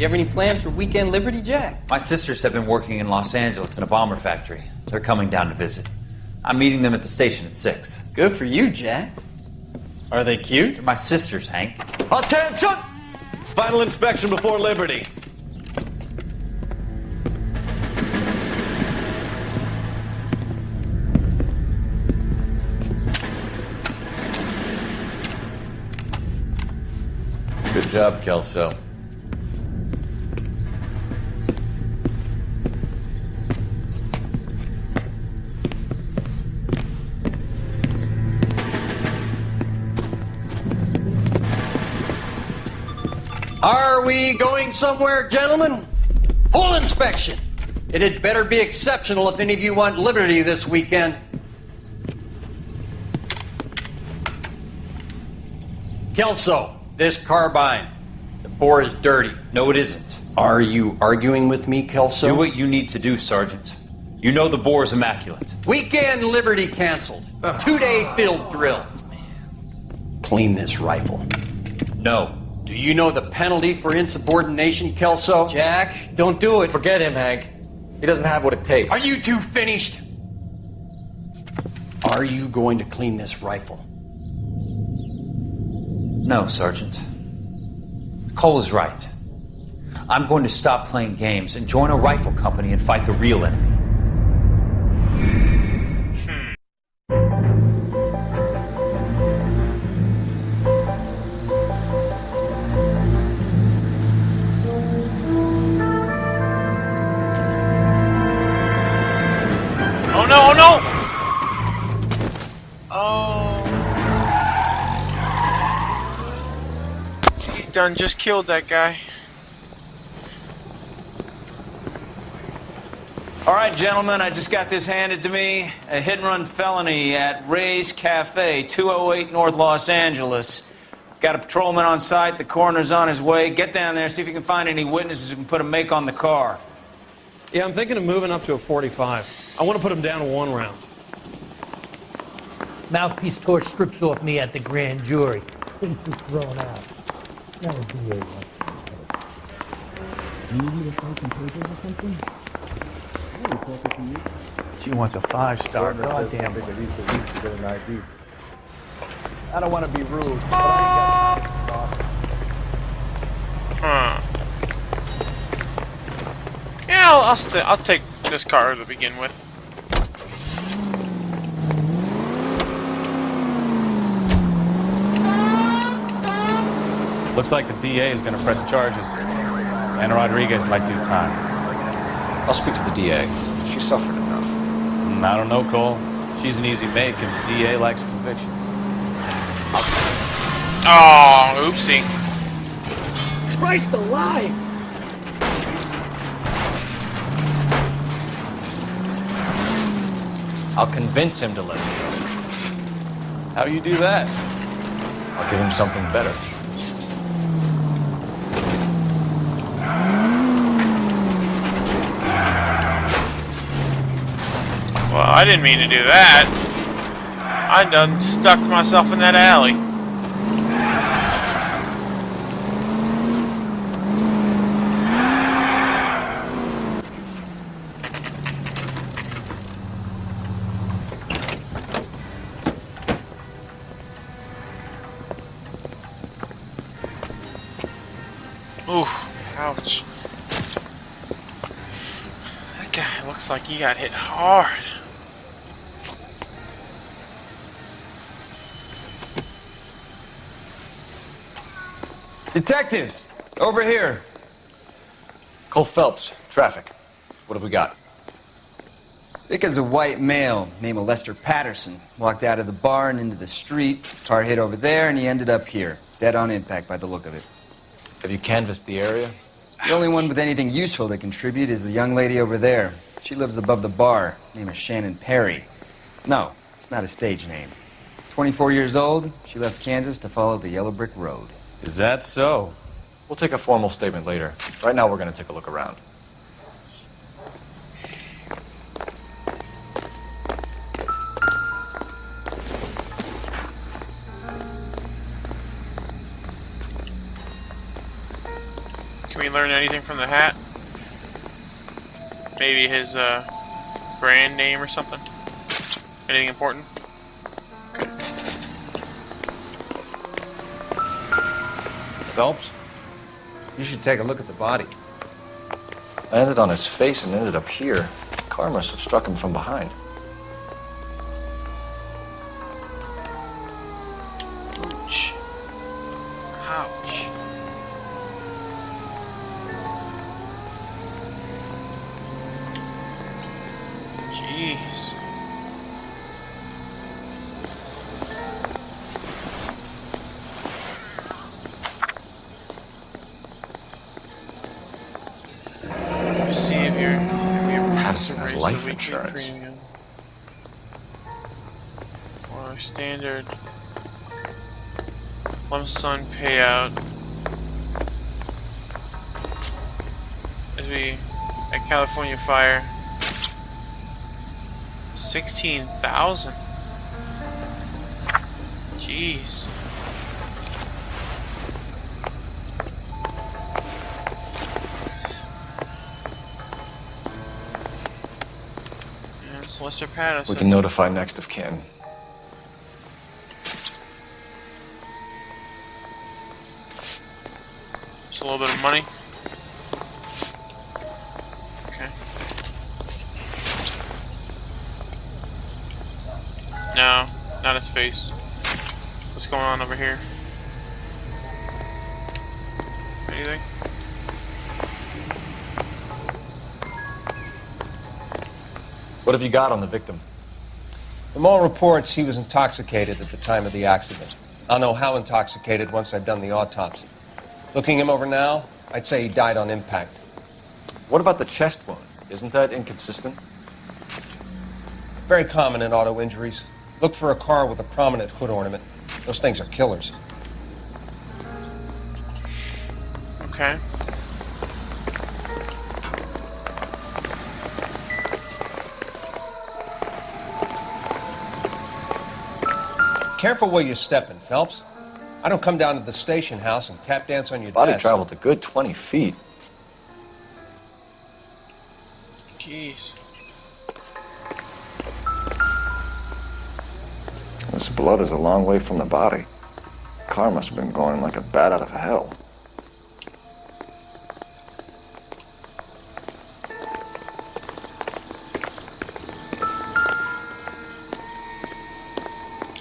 You have any plans for Weekend Liberty, Jack? My sisters have been working in Los Angeles in a bomber factory. They're coming down to visit. I'm meeting them at the station at 6. Good for you, Jack. Are they cute? They're my sisters, Hank. Attention! Final inspection before Liberty. Good job, Kelso. Are we going somewhere, gentlemen? Full inspection. It had better be exceptional if any of you want liberty this weekend. Kelso, this carbine. The bore is dirty. No, it isn't. Are you arguing with me, Kelso? Do what you need to do, Sergeant. You know the bore is immaculate. Weekend liberty canceled. 2-day field drill. Clean this rifle. No. Do you know the penalty for insubordination, Kelso? Jack, don't do it. Forget him, Hank. He doesn't have what it takes. Are you two finished? Are you going to clean this rifle? No, Sergeant. Cole is right. I'm going to stop playing games and join a rifle company and fight the real enemy. Oh no, oh no! Oh. He done just killed that guy. All right, gentlemen, I just got this handed to me. A hit-and-run felony at Ray's Cafe, 208 North Los Angeles. Got a patrolman on site. The coroner's on his way. Get down there, see if you can find any witnesses who can put a make on the car. Yeah, I'm thinking of moving up to a 45. I want to put him down to 1 round. Mouthpiece tore strips off me at the grand jury. Things was thrown out. That would be a Do you need to sign some papers or something? She wants a 5-star. Goddamn it. I don't want to be rude, but I ain't got Huh. Yeah, I'll take this car to begin with. Looks like the DA is going to press charges. Anna Rodriguez might do time. I'll speak to the DA. She suffered enough. I don't know, Cole. She's an easy make, and the DA likes convictions. Oh, oopsie. Christ alive! I'll convince him to let me go. How do you do that? I'll give him something better. Well, I didn't mean to do that. I done stuck myself in that alley. Ooh, ouch. That guy looks like he got hit hard. Detectives, over here. Cole Phelps, traffic. What have we got? Thick as a white male named Lester Patterson walked out of the bar and into the street. Car hit over there, and he ended up here. Dead on impact by the look of it. Have you canvassed the area? The only one with anything useful to contribute is the young lady over there. She lives above the bar. Name is Shannon Perry. No, it's not a stage name. 24 years old, she left Kansas to follow the yellow brick road. Is that so? We'll take a formal statement later. Right now, we're going to take a look around. Can Can we learn anything from the hat? Maybe his brand name or something? Anything important? Phelps, you should take a look at the body. Landed on his face and ended up here. Car must have struck him from behind. Ouch. Ouch. Jeez. See if you're Madison has life insurance. Or standard lump sum payout. As we at California Fire. 16,000. Jeez. And Lester Patterson. We can notify next of kin. Just a little bit of money. Okay. No, not his face. What's going on over here? Anything? What have you got on the victim? From all reports, he was intoxicated at the time of the accident. I'll know how intoxicated once I've done the autopsy. Looking him over now, I'd say he died on impact. What about the chest wound? Isn't that inconsistent? Very common in auto injuries. Look for a car with a prominent hood ornament. Those things are killers. Okay. Careful where you're stepping, Phelps. I don't come down to the station house and tap dance on your Body desk. traveled a good 20 feet. Jeez. This blood is a long way from the body. Car must have been going like a bat out of hell.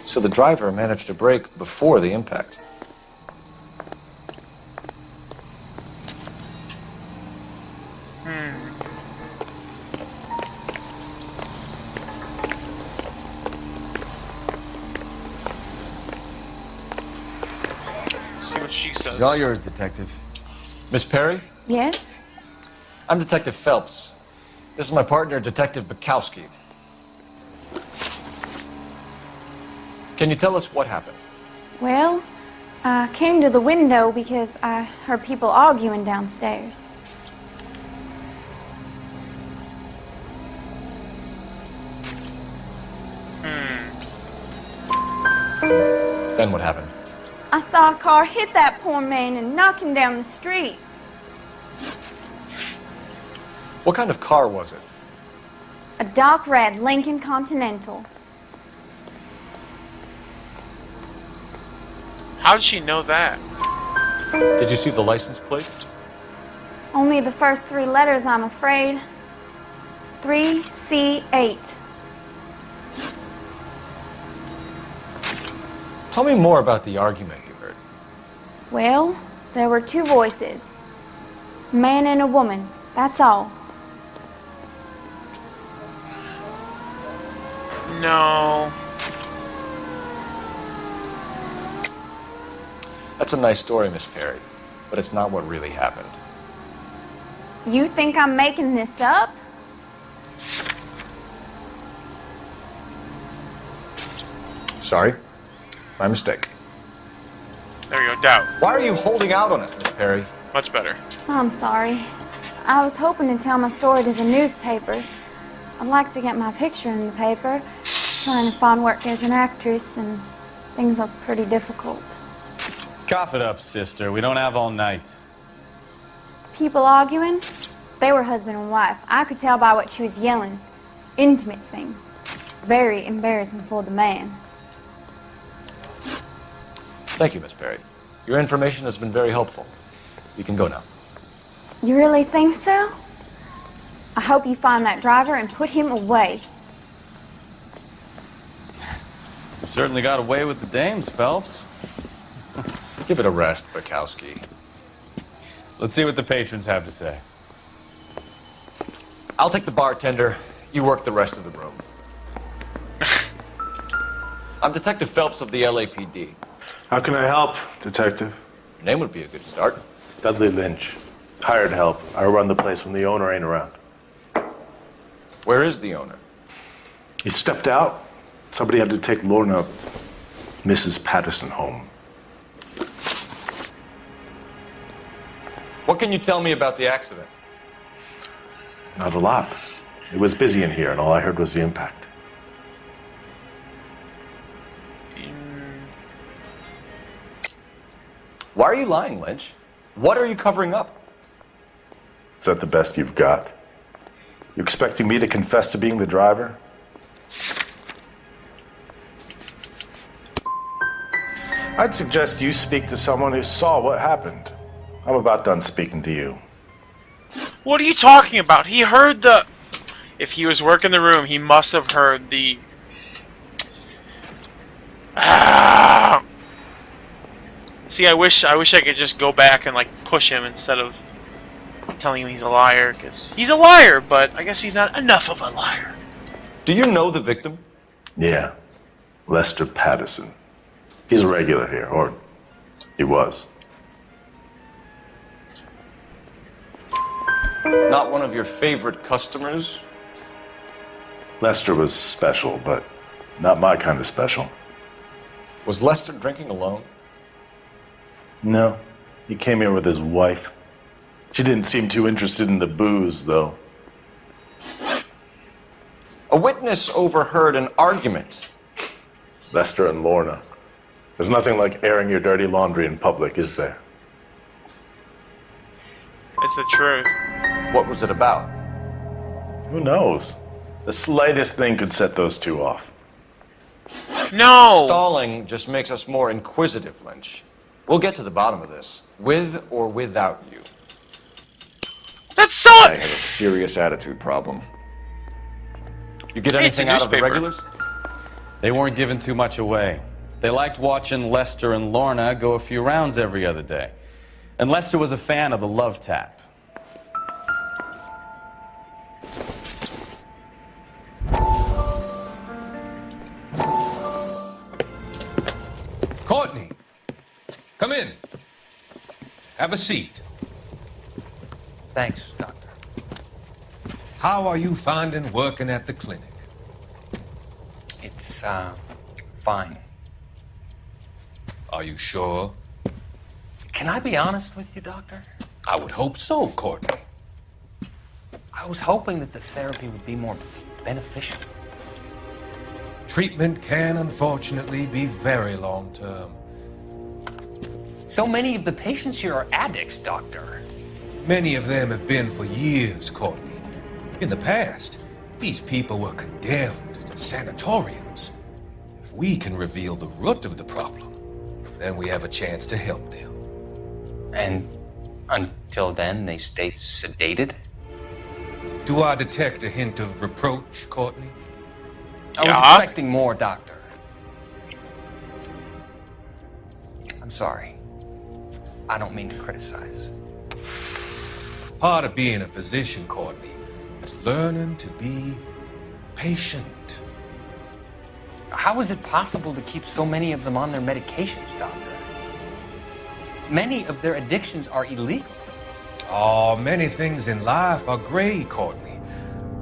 So the driver managed to brake before the impact. See what she says. It's all yours, Detective. Miss Perry? Yes? I'm Detective Phelps. This is my partner, Detective Bukowski. Can you tell us what happened? Well, I came to the window because I heard people arguing downstairs. Then what happened? I saw a car hit that poor man and knock him down the street. What kind of car was it? A dark red Lincoln Continental. How did she know that? Did you see the license plate? Only the first three letters, I'm afraid. 3C8. Tell me more about the argument you heard. Well, there were two voices. A man and a woman, that's all. No. That's a nice story, Miss Perry, but it's not what really happened. You think I'm making this up? Sorry, my mistake. There you go, doubt. Why are you holding out on us, Miss Perry? Much better. I'm sorry. I was hoping to tell my story to the newspapers. I'd like to get my picture in the paper. Trying to find work as an actress, and things look pretty difficult. Cough it up, sister. We don't have all night. people arguing? They were husband and wife. I could tell by what she was yelling. Intimate things. Very embarrassing for the man. Thank you, Miss Perry. Your information has been very helpful. You can go now. You really think so? I hope you find that driver and put him away. You certainly got away with the dames, Phelps. Give it a rest, Bukowski. Let's see what the patrons have to say. I'll take the bartender. You work the rest of the room. I'm Detective Phelps of the LAPD. How can I help, Detective? Your name would be a good start. Dudley Lynch. Hired help. I run the place when the owner ain't around. Where is the owner? He stepped out. Somebody had to take Lorna, Mrs. Patterson, home. What can you tell me about the accident? Not a lot. It was busy in here, and all I heard was the impact. Why are you lying, Lynch? What are you covering up? Is that the best you've got? You expecting me to confess to being the driver? I'd suggest you speak to someone who saw what happened. I'm about done speaking to you. What are you talking about? He heard the... If he was working the room, he must have heard the... See, I wish I could just go back and, like, push him instead of telling him he's a liar, because he's a liar, but I guess he's not enough of a liar. Do you know the victim? Yeah. Lester Patterson. He's a regular here, or he was. Not one of your favorite customers? Lester was special, but not my kind of special. Was Lester drinking alone? No. He came here with his wife. She didn't seem too interested in the booze, though. A witness overheard an argument. Lester and Lorna. There's nothing like airing your dirty laundry in public, is there? It's the truth. What was it about? Who knows? The slightest thing could set those two off. No! Stalling just makes us more inquisitive, Lynch. We'll get to the bottom of this, with or without you. That's so... I have a serious attitude problem. You get Hey, it's a anything out of the newspaper. regulars? They weren't giving too much away. They liked watching Lester and Lorna go a few rounds every other day. And Lester was a fan of the love tap. Courtney, come in. Have a seat. Thanks, Doctor. How are you finding working at the clinic? It's, fine. Are you sure? Can I be honest with you, Doctor? I would hope so, Courtney. I was hoping that the therapy would be more beneficial. Treatment can, unfortunately, be very long-term. So many of the patients here are addicts, Doctor. Many of them have been for years, Courtney. In the past, these people were condemned to sanatoriums. If we can reveal the root of the problem, then we have a chance to help them. And until then, they stay sedated? Do I detect a hint of reproach, Courtney? I was expecting more, Doctor. I'm sorry. I don't mean to criticize. Part of being a physician, Courtney, is learning to be patient. How is it possible to keep so many of them on their medications, Doctor? Many of their addictions are illegal. Oh, many things in life are gray, Courtney.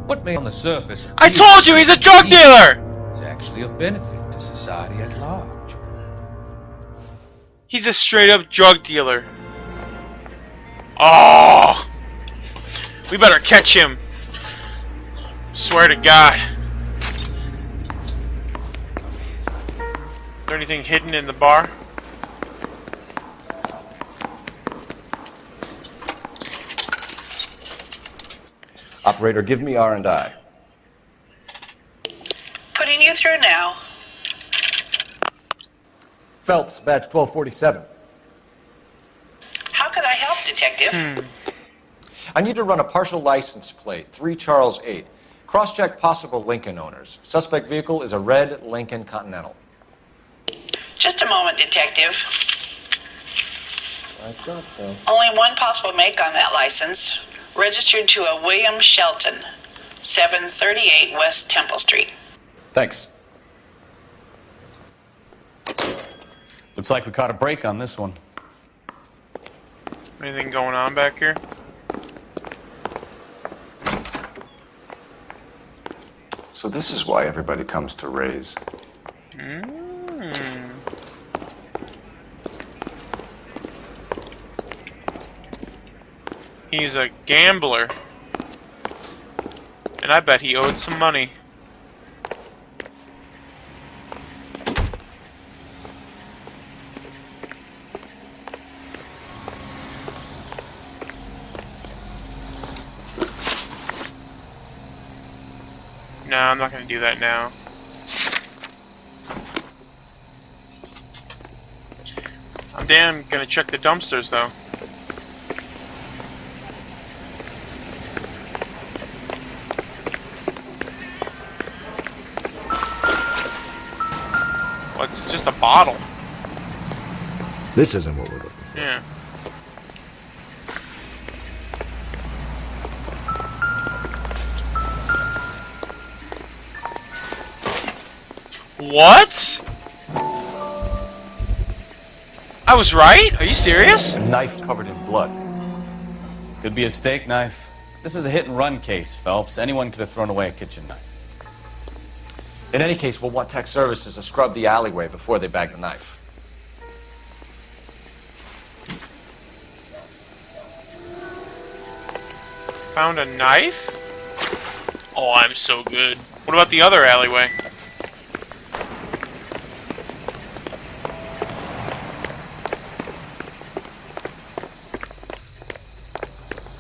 What may on the surface... I told you, he's a drug dealer! ...is actually of benefit to society at large. He's a straight-up drug dealer. Oh! We better catch him. Swear to God. Is there anything hidden in the bar? Operator, give me R&I. Putting you through now. Phelps, badge 1247. How could I help, Detective? I need to run a partial license plate, 3 Charles 8. Cross-check possible Lincoln owners. Suspect vehicle is a red Lincoln Continental. Just a moment, Detective. I thought so. Only one possible make on that license. Registered to a William Shelton, 738 West Temple Street. Thanks. Looks like we caught a break on this one. Anything going on back here? So this is why everybody comes to Ray's. He's a gambler. And I bet he owed some money. No, I'm not going to do that now. I'm damn going to check the dumpsters, though. Well, it's just a bottle. This isn't what we're looking for. Yeah. What? I was right? Are you serious? A knife covered in blood. Could be a steak knife. This is a hit-and-run case, Phelps. Anyone could have thrown away a kitchen knife. In any case, we'll want tech services to scrub the alleyway before they bag the knife. Found a knife? Oh, I'm so good. What about the other alleyway?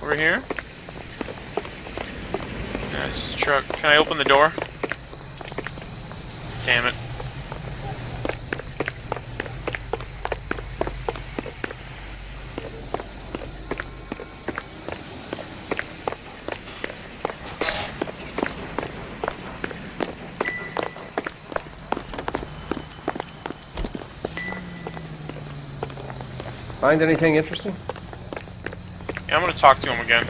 Over here? Yeah, this is a truck. Can I open the door? Damn it. Find anything interesting? Yeah, I'm gonna talk to him again.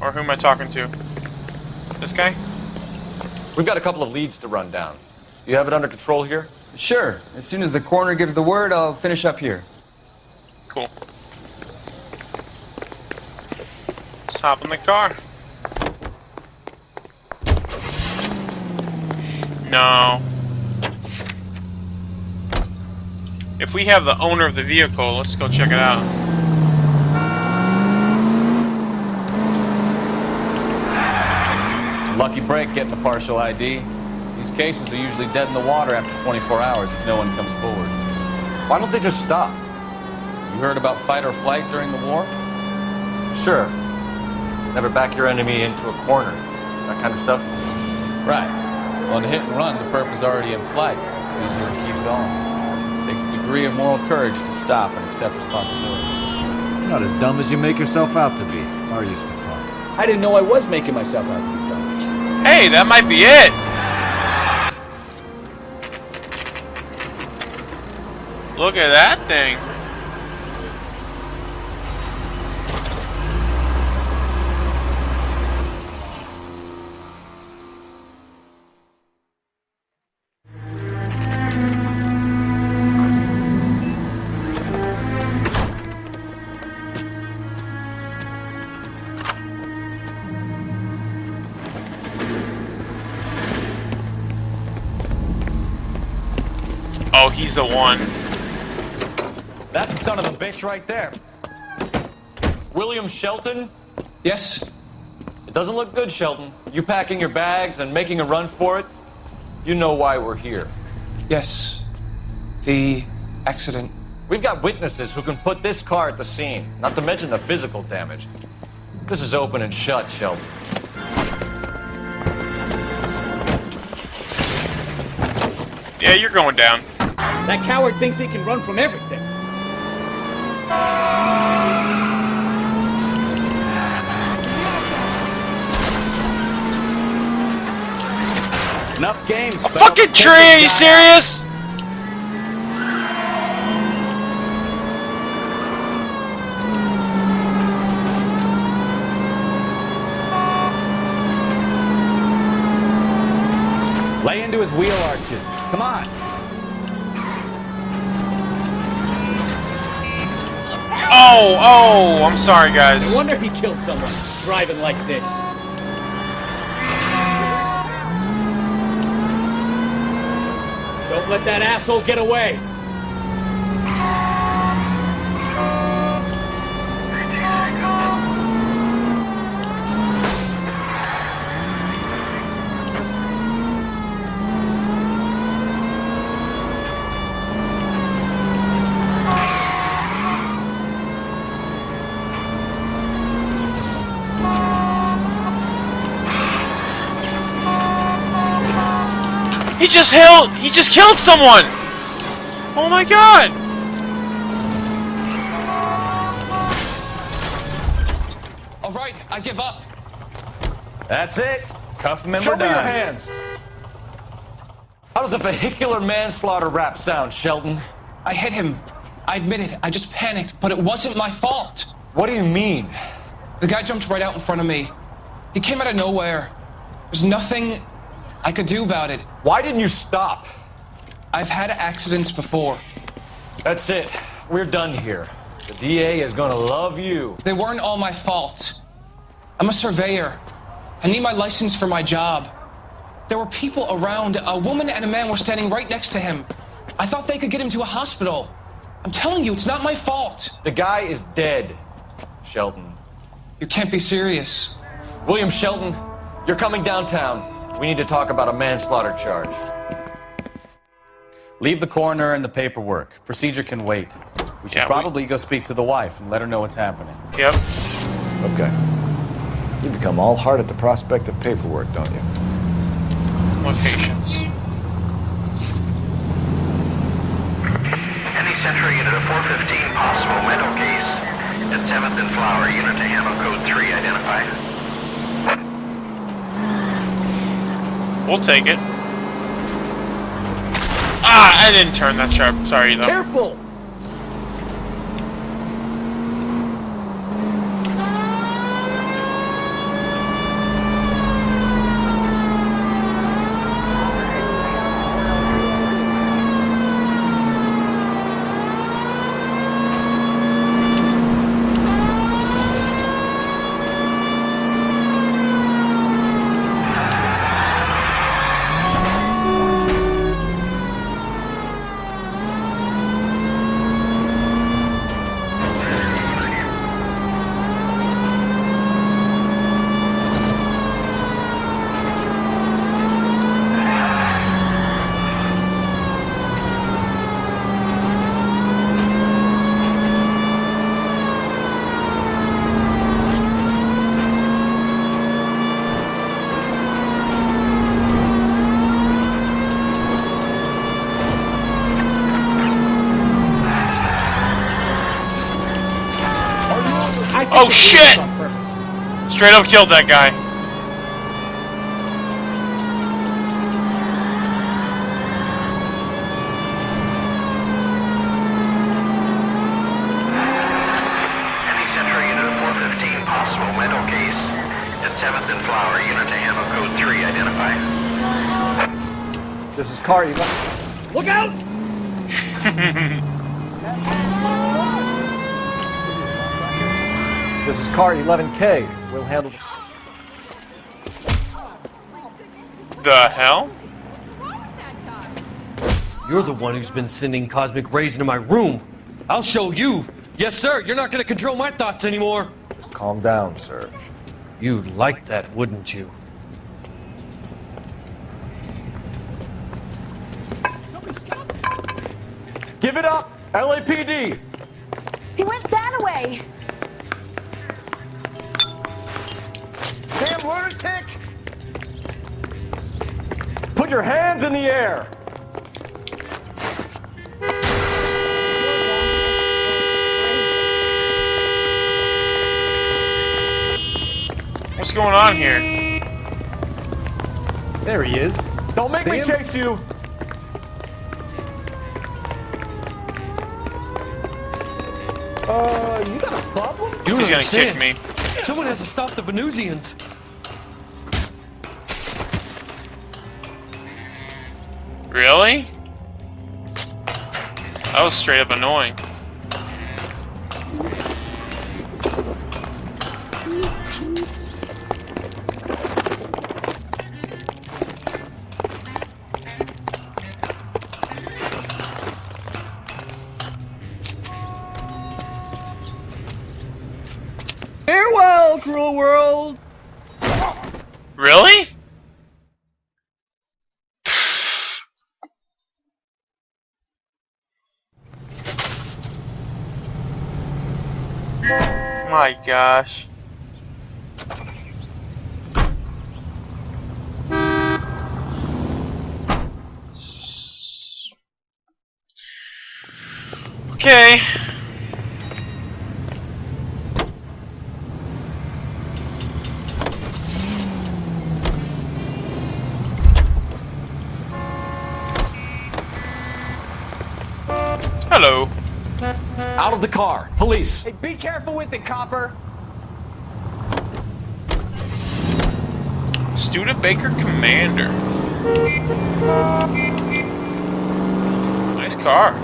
Or who am I talking to? This guy? We've got a couple of leads to run down. You have it under control here? Sure. As soon as the coroner gives the word, I'll finish up here. Cool. Let's hop in the car. No. If we have the owner of the vehicle, let's go check it out. Lucky break getting a partial ID. These cases are usually dead in the water after 24 hours if no one comes forward. Why don't they just stop? You heard about fight or flight during the war? Sure. Never back your enemy into a corner. That kind of stuff. Right. On a hit and run, the perp is already in flight. It's easier to keep going. Takes a degree of moral courage to stop and accept responsibility. You're not as dumb as you make yourself out to be, are you, Stefan? I didn't know I was making myself out to be dumb. Hey, that might be it! Look at that thing! Oh, he's the one. That's the son of a bitch right there. William Shelton? Yes? It doesn't look good, Shelton. You packing your bags and making a run for it? You know why we're here. Yes. The accident. We've got witnesses who can put this car at the scene, not to mention the physical damage. This is open and shut, Sheldon. Yeah, you're going down. That coward thinks he can run from everything. Enough games, A fucking tree, are you serious? Lay into his wheel arches. Come on. Oh, I'm sorry, guys. No wonder he killed someone driving like this. Don't let that asshole get away. He just killed someone! Oh my god! All right, I give up. That's it. Cuff him and Show we're me your done. hands. How does a vehicular manslaughter rap sound, Sheldon? I hit him. I admit it. I just panicked, but it wasn't my fault. What do you mean? The guy jumped right out in front of me. He came out of nowhere. There's nothing I could do about it. Why didn't you stop? I've had accidents before. That's it. We're done here. The DA is gonna love you. They weren't all my fault. I'm a surveyor. I need my license for my job. There were people around. A woman and a man were standing right next to him. I thought they could get him to a hospital. I'm telling you, it's not my fault. The guy is dead, Sheldon. You can't be serious. William Shelton, you're coming downtown. We need to talk about a manslaughter charge. Leave the coroner and the paperwork. Procedure can wait. We should probably go speak to the wife and let her know what's happening. Yep. Okay. You become all heart at the prospect of paperwork, don't you? More patience. Any Century unit of 415, possible mental case. At 7th and Flower, unit to handle code 3, identified. We'll take it. Ah, I didn't turn that sharp. Sorry, though. Careful! Oh shit! Straight up killed that guy. Any Century unit of 415, possible mental case. At 7th and Flower, unit to handle code 3, identified. This is car 11. Look out! This is car 11K. We'll handle. The hell? You're the one who's been sending cosmic rays into my room. I'll show you. Yes, sir. You're not going to control my thoughts anymore. Calm down, sir. You'd like that, wouldn't you? Give it up, LAPD. He went that way. Put your hands in the air! What's going on here? There he is. Don't make me chase you! You got a problem? You don't He's gonna understand. kick me. Someone has to stop the Venusians. Really? That was straight up annoying. Farewell, cruel world! Really? My gosh. Okay. Hello. Out of the car. Police. Hey, be careful with it, copper! Studebaker Commander. Nice car.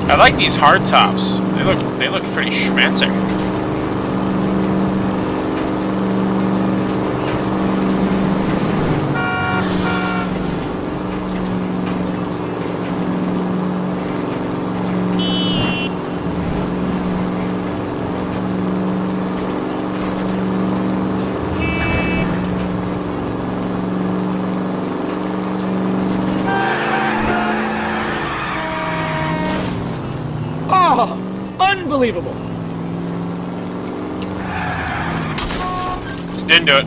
I like these hard tops. They look pretty schmancy. Unbelievable! Didn't do it.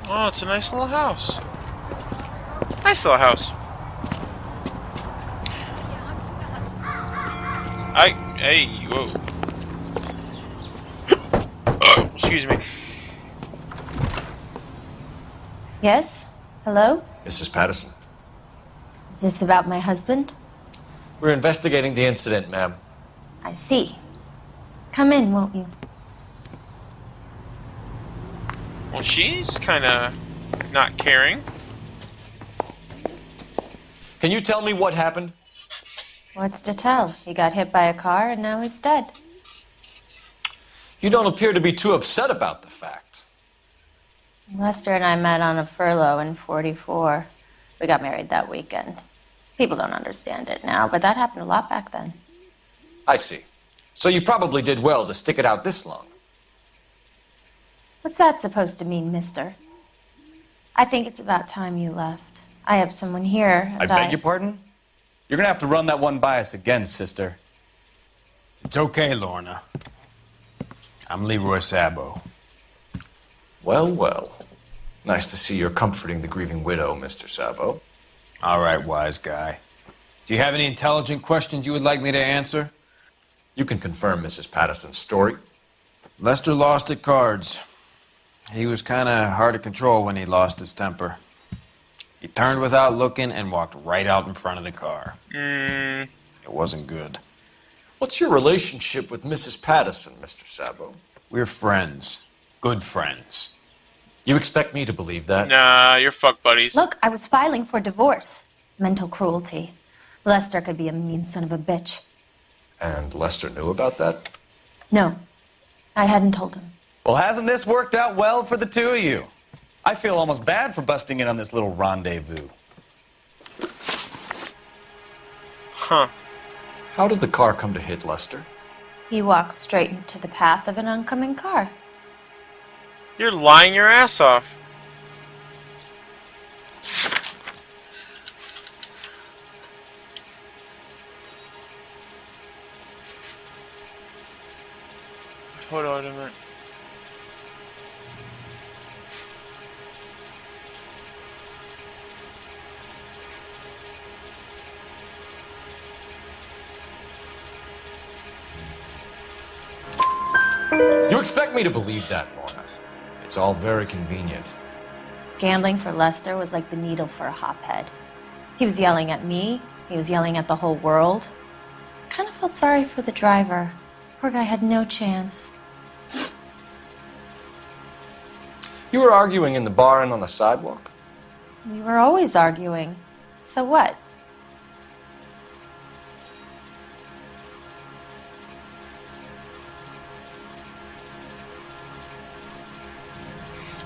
Oh, it's a nice little house. Nice little house. Hey, whoa. Excuse me. Yes? Hello? Mrs. Patterson. Is this about my husband? We're investigating the incident, ma'am. I see. Come in, won't you? Well, she's kind of not caring. Can you tell me what happened? What's to tell? He got hit by a car and now he's dead. You don't appear to be too upset about the fact. Lester and I met on a furlough in '44. We got married that weekend. People don't understand it now, but that happened a lot back then. I see. So you probably did well to stick it out this long. What's that supposed to mean, mister? I think it's about time you left. I have someone here. I beg your pardon? You're gonna have to run that one by us again, sister. It's okay, Lorna. I'm Leroy Sabo. Well, well. Nice to see you're comforting the grieving widow, Mr. Sabo. All right, wise guy. Do you have any intelligent questions you would like me to answer? You can confirm Mrs. Patterson's story. Lester lost at cards. He was kind of hard to control when he lost his temper. He turned without looking and walked right out in front of the car. It wasn't good. What's your relationship with Mrs. Patterson, Mr. Sabo? We're friends. Good friends. You expect me to believe that? Nah, you're fuck buddies. Look, I was filing for divorce. Mental cruelty. Lester could be a mean son of a bitch. And Lester knew about that? No, I hadn't told him. Well, hasn't this worked out well for the two of you? I feel almost bad for busting in on this little rendezvous. Huh. How did the car come to hit Lester? He walked straight into the path of an oncoming car. You're lying your ass off. What ornament? You expect me to believe that, Lorna? It's all very convenient. Gambling for Lester was like the needle for a hophead. He was yelling at me. He was yelling at the whole world. I kind of felt sorry for the driver. Poor guy had no chance. You were arguing in the bar and on the sidewalk? We were always arguing. So what?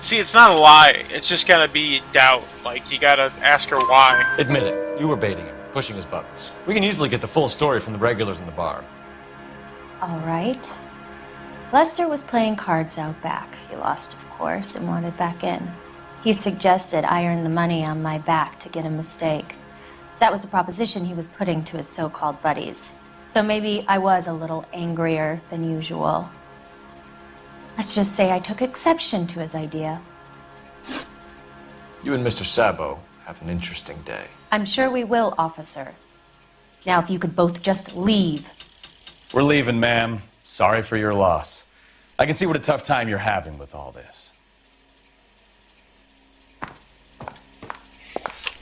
See, it's not a lie. It's just gotta be doubt. Like, you gotta ask her why. Admit it. You were baiting him, pushing his buttons. We can easily get the full story from the regulars in the bar. All right. Lester was playing cards out back. He lost, of course, and wanted back in. He suggested I earn the money on my back to get a mistake. That was the proposition he was putting to his so-called buddies. So maybe I was a little angrier than usual. Let's just say I took exception to his idea. You and Mr. Sabo have an interesting day. I'm sure we will, officer. Now, if you could both just leave. We're leaving, ma'am. Sorry for your loss. I can see what a tough time you're having with all this.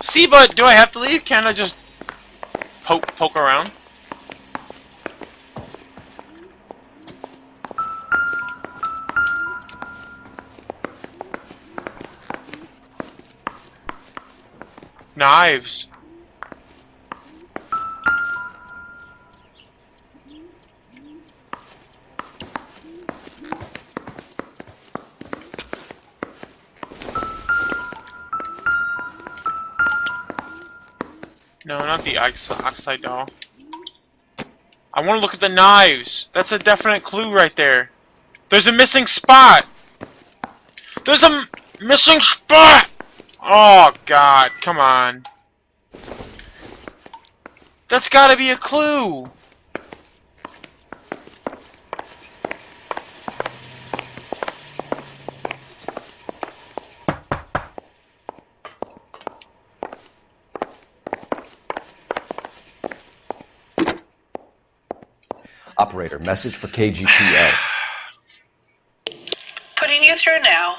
See, but do I have to leave? Can't I just poke around? Knives. No, not the oxide doll. I want to look at the knives. That's a definite clue right there. There's a missing spot. There's a missing spot. Oh, God, come on. That's gotta be a clue. Operator, message for KGPL. Putting you through now.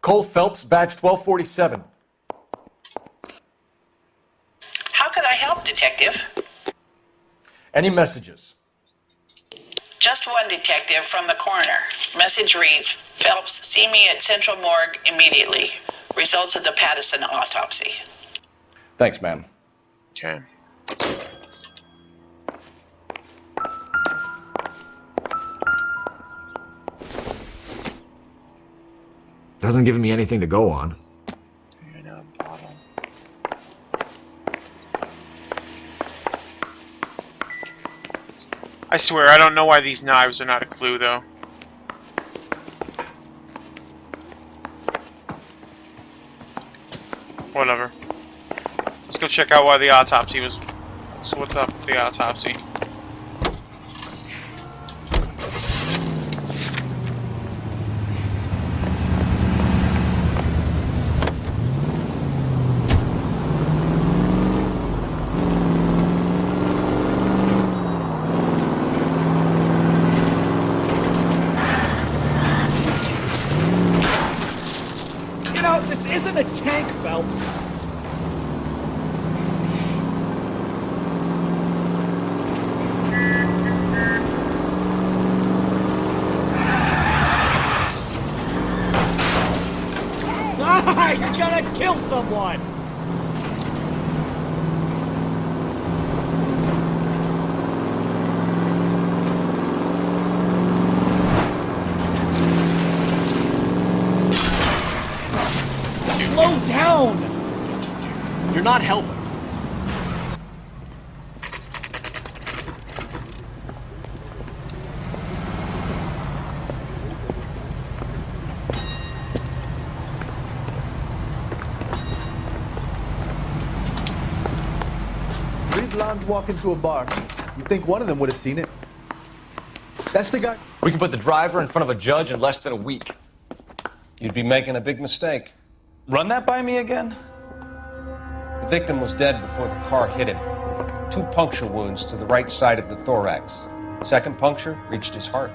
Cole Phelps, badge 1247. How could I help, Detective? Any messages? Just one detective from the coroner. Message reads, Phelps, see me at Central Morgue immediately. Results of the Pattison autopsy. Thanks, ma'am. Okay. Doesn't give me anything to go on. I swear, I don't know why these knives are not a clue, though. Whatever. Let's go check out why the autopsy was... So what's up with the autopsy? This isn't a tank, Phelps. Ah, you're gonna kill someone! Slow down! You're not helping. Three blondes walk into a bar. You think one of them would have seen it? That's the guy. We can put the driver in front of a judge in less than a week. You'd be making a big mistake. Run that by me again? The victim was dead before the car hit him. 2 puncture wounds to the right side of the thorax. Second puncture reached his heart.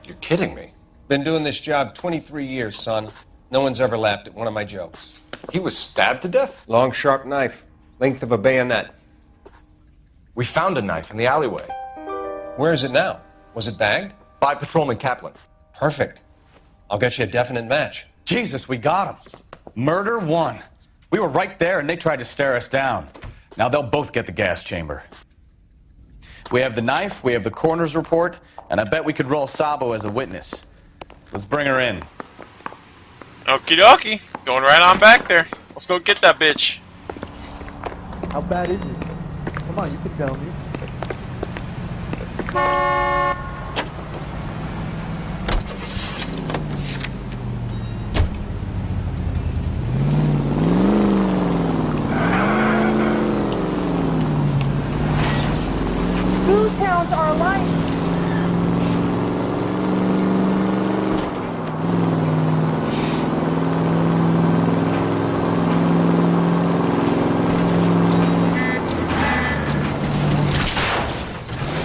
You're kidding me. Been doing this job 23 years, son. No one's ever laughed at one of my jokes. He was stabbed to death? Long, sharp knife. Length of a bayonet. We found a knife in the alleyway. Where is it now? Was it bagged? By Patrolman Kaplan. Perfect. I'll get you a definite match. Jesus, we got him. Murder 1. We were right there and they tried to stare us down. Now they'll both get the gas chamber. We have the knife, we have the coroner's report, and I bet we could roll Sabo as a witness. Let's bring her in. Okie dokie. Going right on back there. Let's go get that bitch. How bad is it? Come on, you can tell me. Two towns are alike.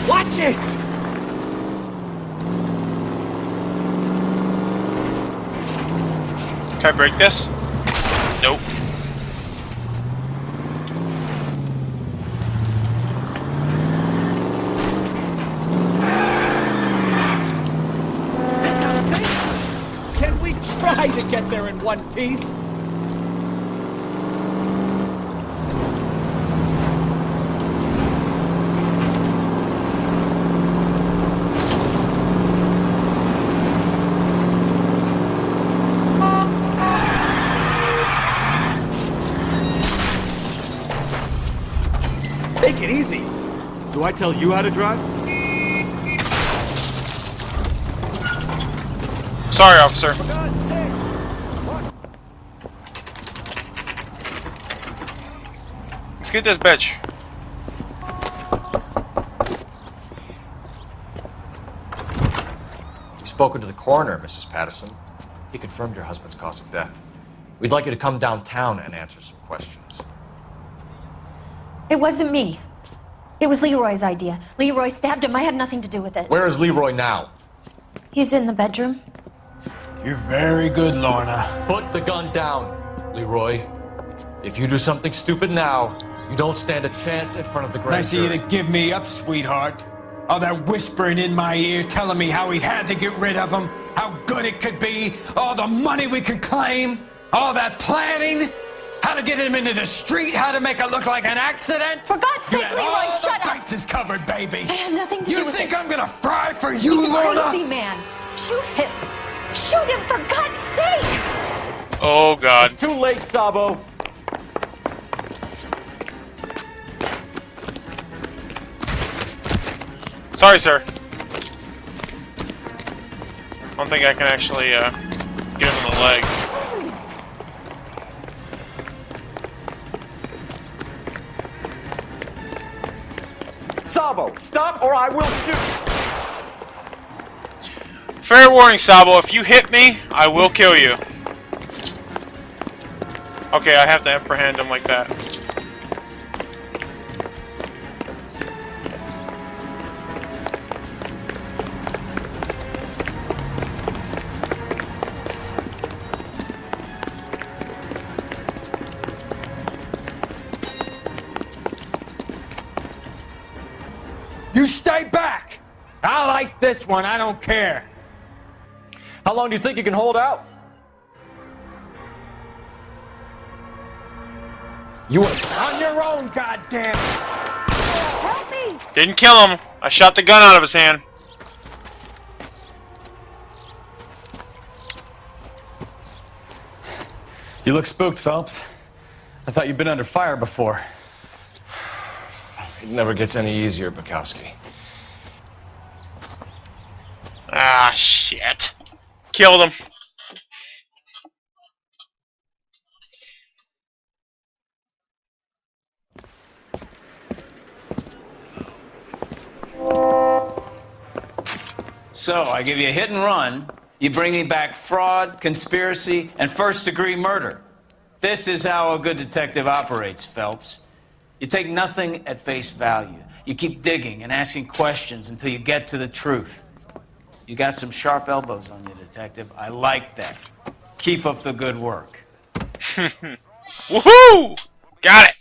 Watch it! Can I break this? Nope. Can we try to get there in one piece? Take it easy. Do I tell you how to drive? Sorry, officer. For God's sake. Let's get this bitch. You've spoken to the coroner, Mrs. Patterson. He confirmed your husband's cause of death. We'd like you to come downtown and answer some questions. It wasn't me. It was Leroy's idea. Leroy stabbed him. I had nothing to do with it. Where is Leroy now? He's in the bedroom. You're very good, Lorna. Put the gun down, Leroy. If you do something stupid now, you don't stand a chance in front of the grand Nice of you jury. to give me up, sweetheart. All that whispering in my ear telling me how we had to get rid of him, how good it could be, all the money we could claim, all that planning, how to get him into the street, how to make it look like an accident. For God's You sake, had Leroy, all shut the up! bases covered, baby. I had nothing to do You with it. think I'm gonna fry for you, He's a Lorna? crazy man. Shoot him. Shoot him, for God's sake! Oh god. It's too late, Sabo. Sorry, sir. I don't think I can actually get him in the leg. Sabo, stop or I will shoot. Fair warning, Sabo. If you hit me, I will kill you. Okay, I have to apprehend him like that. You stay back. I'll ice this one. I don't care. How long do you think you can hold out? You On your own, goddamn. Help me! Didn't kill him. I shot the gun out of his hand. You look spooked, Phelps. I thought you'd been under fire before. It never gets any easier, Bukowski. Ah, shit. Killed him. So, I give you a hit and run, you bring me back fraud, conspiracy, and first-degree murder. This is how a good detective operates, Phelps. You take nothing at face value. You keep digging and asking questions until you get to the truth. You got some sharp elbows on you, detective. I like that. Keep up the good work. Woohoo! Got it!